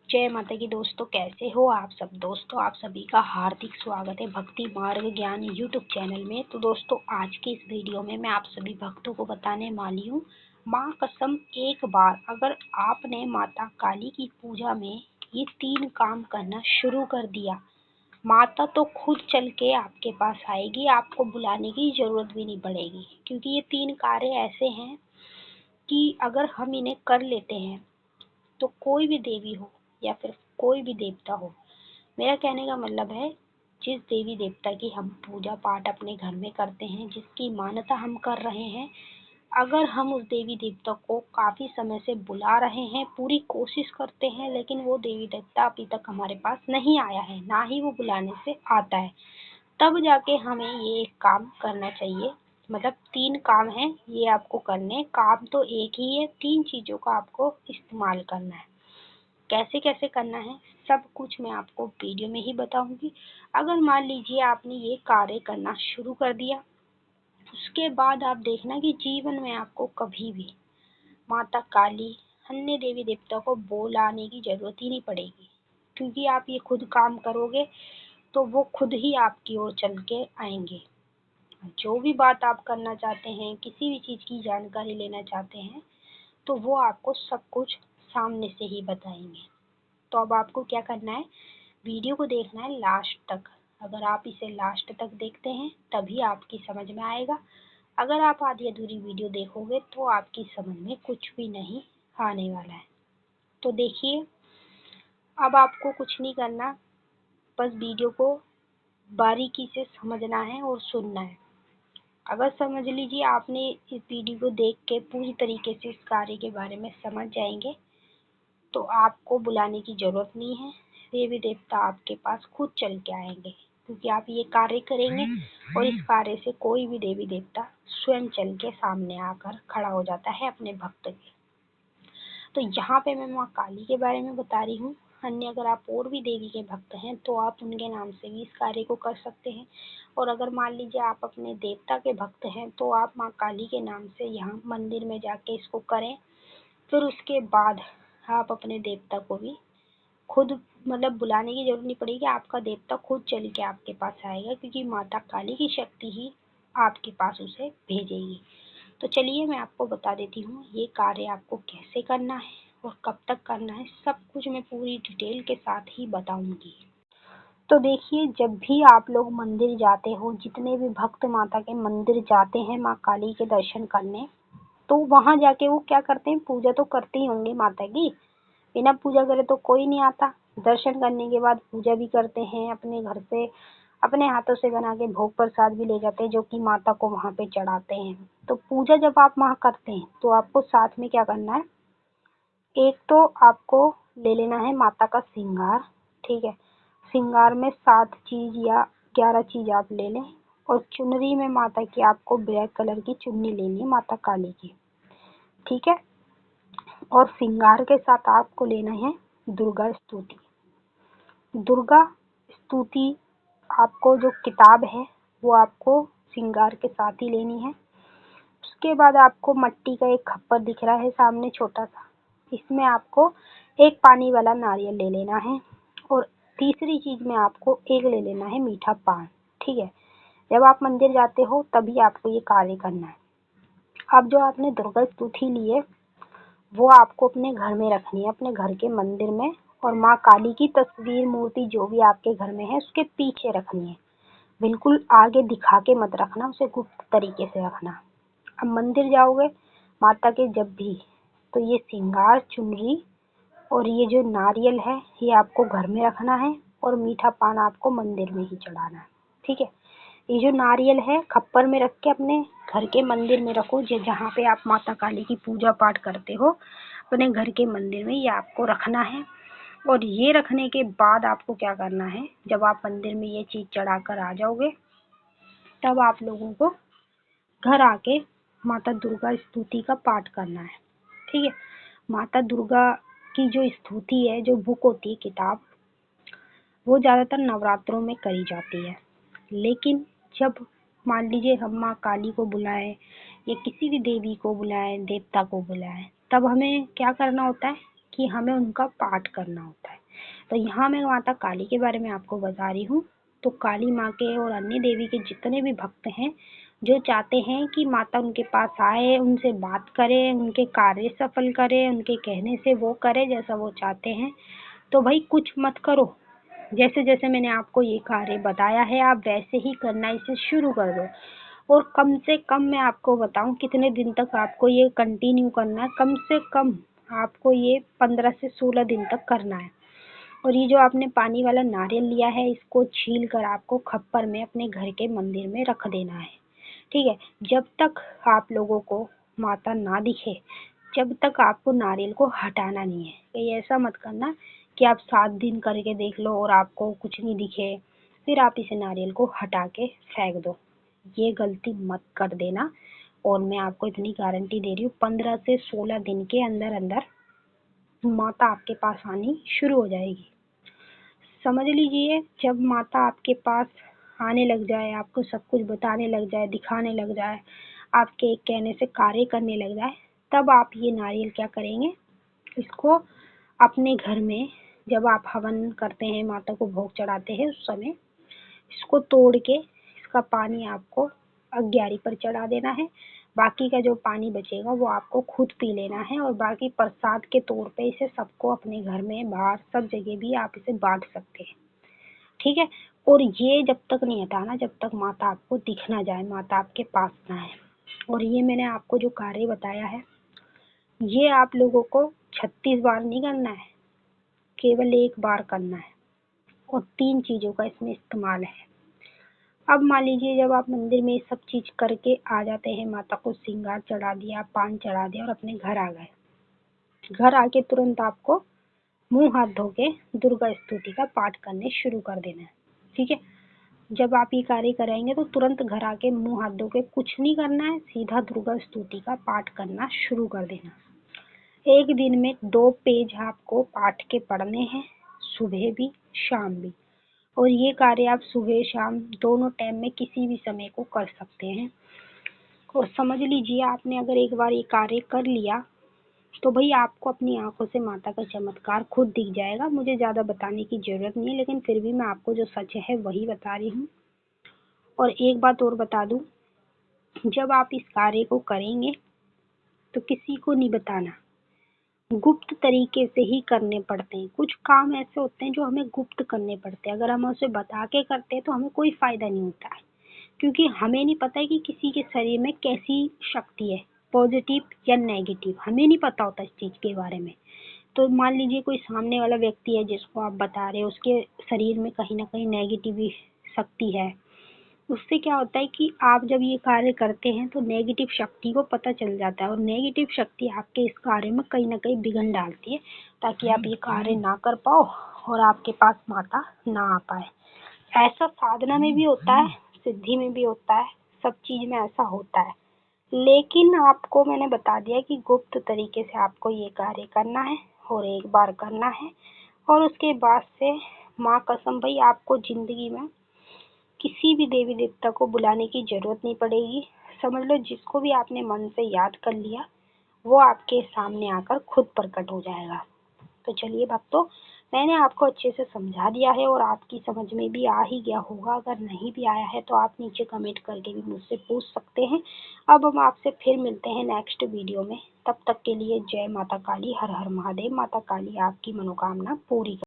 जय माता की दोस्तों, कैसे हो आप सब। दोस्तों आप सभी का हार्दिक स्वागत है भक्ति मार्ग ज्ञान यूट्यूब चैनल में। तो दोस्तों आज की इस वीडियो में मैं आप सभी भक्तों को बताने वाली हूँ, माँ कसम एक बार अगर आपने माता काली की पूजा में ये 3 काम करना शुरू कर दिया, माता तो खुद चल के आपके पास आएगी, आपको बुलाने की जरूरत भी नहीं पड़ेगी। क्योंकि ये 3 कार्य ऐसे हैं कि अगर हम इन्हें कर लेते हैं तो कोई भी देवी हो या फिर कोई भी देवता हो, मेरा कहने का मतलब है जिस देवी देवता की हम पूजा पाठ अपने घर में करते हैं, जिसकी मान्यता हम कर रहे हैं, अगर हम उस देवी देवता को काफ़ी समय से बुला रहे हैं, पूरी कोशिश करते हैं, लेकिन वो देवी देवता अभी तक हमारे पास नहीं आया है, ना ही वो बुलाने से आता है, तब जाके हमें ये एक काम करना चाहिए। मतलब 3 काम हैं ये आपको करने। काम तो एक ही है, 3 चीज़ों का आपको इस्तेमाल करना है। कैसे कैसे करना है सब कुछ मैं आपको वीडियो में ही बताऊंगी। अगर मान लीजिए आपने ये कार्य करना शुरू कर दिया, उसके बाद आप देखना कि जीवन में आपको कभी भी माता काली, अन्य देवी देवता को बुलाने की जरूरत ही नहीं पड़ेगी। क्योंकि आप ये खुद काम करोगे तो वो खुद ही आपकी ओर चल के आएंगे। जो भी बात आप करना चाहते हैं, किसी भी चीज़ की जानकारी लेना चाहते हैं, तो वो आपको सब कुछ सामने से ही बताएंगे। तो अब आपको क्या करना है, वीडियो को देखना है लास्ट तक। अगर आप इसे लास्ट तक देखते हैं तभी आपकी समझ में आएगा। अगर आप आधी अधूरी वीडियो देखोगे तो आपकी समझ में कुछ भी नहीं आने वाला है। तो देखिए, अब आपको कुछ नहीं करना, बस वीडियो को बारीकी से समझना है और सुनना है। अगर समझ लीजिए आपने इस वीडियो को देख के पूरी तरीके से इस कार्य के बारे में समझ जाएंगे, तो आपको बुलाने की ज़रूरत नहीं है, देवी देवता आपके पास खुद चल के आएंगे। क्योंकि आप ये कार्य करेंगे और इस कार्य से कोई भी देवी देवता स्वयं चल के सामने आकर खड़ा हो जाता है अपने भक्त के। तो यहाँ पे मैं माँ काली के बारे में बता रही हूँ। अन्य अगर आप और भी देवी के भक्त हैं तो आप उनके नाम से भी इस कार्य को कर सकते हैं। और अगर मान लीजिए आप अपने देवता के भक्त हैं तो आप माँ काली के नाम से यहाँ मंदिर में जाके इसको करें। फिर उसके बाद आप अपने देवता को भी खुद मतलब बुलाने की जरूरत नहीं पड़ेगी, आपका देवता खुद चल के आपके पास आएगा। क्योंकि माता काली की शक्ति ही आपके पास उसे भेजेगी। तो चलिए मैं आपको बता देती हूँ ये कार्य आपको कैसे करना है और कब तक करना है, सब कुछ मैं पूरी डिटेल के साथ ही बताऊंगी। तो देखिए, जब भी आप लोग मंदिर जाते हो, जितने भी भक्त माता के मंदिर जाते हैं माँ काली के दर्शन करने, तो वहाँ जाके वो क्या करते हैं, पूजा तो करते ही होंगे माता की। बिना पूजा करे तो कोई नहीं आता। दर्शन करने के बाद पूजा भी करते हैं, अपने घर से अपने हाथों से बना के भोग प्रसाद भी ले जाते हैं, जो कि माता को वहाँ पे चढ़ाते हैं। तो पूजा जब आप वहाँ करते हैं तो आपको साथ में क्या करना है, एक तो आपको ले लेना है माता का श्रृंगार। ठीक है, श्रृंगार में 7 चीज या 11 चीज आप ले लें। और चुनरी में माता की आपको ब्लैक कलर की चुन्नी लेनी है माता काली की। ठीक है, और श्रृंगार के साथ आपको लेना है दुर्गा स्तुति। दुर्गा स्तुति आपको जो किताब है वो आपको श्रृंगार के साथ ही लेनी है। उसके बाद आपको मट्टी का एक खप्पर दिख रहा है सामने छोटा सा, इसमें आपको एक पानी वाला नारियल ले लेना है। और तीसरी चीज में आपको एक ले लेना है मीठा पान। ठीक है, जब आप मंदिर जाते हो तभी आपको ये कार्य करना है। अब जो आपने दुर्गा स्तुति ली है वो आपको अपने घर में रखनी है, अपने घर के मंदिर में। और माँ काली की तस्वीर मूर्ति जो भी आपके घर में है उसके पीछे रखनी है, बिल्कुल आगे दिखा के मत रखना, उसे गुप्त तरीके से रखना। अब मंदिर जाओगे माता के जब भी, तो ये श्रृंगार, चुनरी और ये जो नारियल है ये आपको घर में रखना है और मीठा पान आपको मंदिर में ही चढ़ाना है। ठीक है, ये जो नारियल है खप्पर में रख के अपने घर के मंदिर में रखो, जहाँ पे आप माता काली की पूजा पाठ करते हो, अपने घर के मंदिर में ये आपको रखना है। और ये रखने के बाद आपको क्या करना है, जब आप मंदिर में ये चीज़ चढ़ा कर आ जाओगे तब आप लोगों को घर आके माता दुर्गा स्तुति का पाठ करना है। ठीक है, माता दुर्गा की जो स्तुति है, जो बुक होती है, किताब, वो ज़्यादातर नवरात्रों में करी जाती है। लेकिन जब मान लीजिए हम माँ काली को बुलाएं या किसी भी देवी को बुलाएं, देवता को बुलाएं, तब हमें क्या करना होता है कि हमें उनका पाठ करना होता है। तो यहाँ मैं माता काली के बारे में आपको बता रही हूँ। तो काली माँ के और अन्य देवी के जितने भी भक्त हैं जो चाहते हैं कि माता उनके पास आए, उनसे बात करे, उनके कार्य सफल करे, उनके कहने से वो करे जैसा वो चाहते हैं, तो भाई कुछ मत करो, जैसे जैसे मैंने आपको ये कार्य बताया है आप वैसे ही करना, इसे शुरू कर दो। और कम से कम मैं आपको बताऊं कितने दिन तक आपको ये कंटिन्यू करना है। कम से कम आपको ये 15 से 16 दिन तक करना है। और ये जो आपने पानी वाला नारियल लिया है इसको छील कर आपको खप्पर में अपने घर के मंदिर में रख देना है। ठीक है, जब तक आप लोगों को माता ना दिखे जब तक आपको नारियल को हटाना नहीं है। कहीं ऐसा मत करना कि आप 7 दिन करके देख लो और आपको कुछ नहीं दिखे फिर आप इसे नारियल को हटा के फेंक दो, ये गलती मत कर देना। और मैं आपको इतनी गारंटी दे रही हूँ 15 से 16 दिन के अंदर अंदर माता आपके पास आनी शुरू हो जाएगी। समझ लीजिए जब माता आपके पास आने लग जाए, आपको सब कुछ बताने लग जाए, दिखाने लग जाए, आपके कहने से कार्य करने लग जाए, तब आप ये नारियल क्या करेंगे, इसको अपने घर में जब आप हवन करते हैं, माता को भोग चढ़ाते हैं, उस समय इसको तोड़ के इसका पानी आपको अग्यारी पर चढ़ा देना है। बाकी का जो पानी बचेगा वो आपको खुद पी लेना है और बाकी प्रसाद के तौर पे इसे सबको अपने घर में, बाहर, सब जगह भी आप इसे बांट सकते हैं। ठीक है, और ये जब तक नहीं हटाना जब तक माता आपको दिख ना जाए, माता आपके पास ना है। और ये मैंने आपको जो कार्य बताया है ये आप लोगों को 36 बार नहीं करना है, केवल एक बार करना है। और 3 चीजों का इसमें इस्तेमाल है। अब मान लीजिए जब आप मंदिर में सब चीज करके आ जाते हैं, माता को श्रृंगार चढ़ा दिया, पान चढ़ा दिया और अपने घर आ गए, घर आके तुरंत आपको मुंह हाथ धो के दुर्गा स्तुति का पाठ करने शुरू कर देना है। ठीक है, जब आप ये कार्य कराएंगे तो तुरंत घर आके मुंह हाथ धो के कुछ नहीं करना है, सीधा दुर्गा स्तुति का पाठ करना शुरू कर देना। एक दिन में 2 पेज आपको पाठ के पढ़ने हैं, सुबह भी शाम भी। और ये कार्य आप सुबह शाम दोनों टाइम में किसी भी समय को कर सकते हैं। और समझ लीजिए आपने अगर एक बार ये कार्य कर लिया तो भाई आपको अपनी आंखों से माता का चमत्कार खुद दिख जाएगा। मुझे ज़्यादा बताने की ज़रूरत नहीं है, लेकिन फिर भी मैं आपको जो सच है वही बता रही हूँ। और एक बात और बता दूँ, जब आप इस कार्य को करेंगे तो किसी को नहीं बताना, गुप्त तरीके से ही करने पड़ते हैं। कुछ काम ऐसे होते हैं जो हमें गुप्त करने पड़ते हैं, अगर हम उसे बता के करते हैं तो हमें कोई फ़ायदा नहीं होता है, क्योंकि हमें नहीं पता है कि किसी के शरीर में कैसी शक्ति है, पॉजिटिव या नेगेटिव, हमें नहीं पता होता इस चीज़ के बारे में। तो मान लीजिए कोई सामने वाला व्यक्ति है जिसको आप बता रहे हो, उसके शरीर में कहीं ना कहीं नेगेटिव शक्ति है, उससे क्या होता है कि आप जब ये कार्य करते हैं तो नेगेटिव शक्ति को पता चल जाता है और नेगेटिव शक्ति आपके इस कार्य में कहीं ना कहीं विघ्न डालती है, ताकि आप ये कार्य ना कर पाओ और आपके पास माता ना आ पाए। ऐसा साधना में भी होता है, सिद्धि में भी होता है, सब चीज में ऐसा होता है। लेकिन आपको मैंने बता दिया कि गुप्त तरीके से आपको ये कार्य करना है और एक बार करना है। और उसके बाद से माँ कसम भाई आपको जिंदगी में किसी भी देवी देवता को बुलाने की जरूरत नहीं पड़ेगी। समझ लो जिसको भी आपने मन से याद कर लिया वो आपके सामने आकर खुद प्रकट हो जाएगा। तो चलिए भक्तों, मैंने आपको अच्छे से समझा दिया है और आपकी समझ में भी आ ही गया होगा। अगर नहीं भी आया है तो आप नीचे कमेंट करके भी मुझसे पूछ सकते हैं। अब हम आपसे फिर मिलते हैं नेक्स्ट वीडियो में। तब तक के लिए जय माता काली, हर हर महादेव। माता काली आपकी मनोकामना पूरी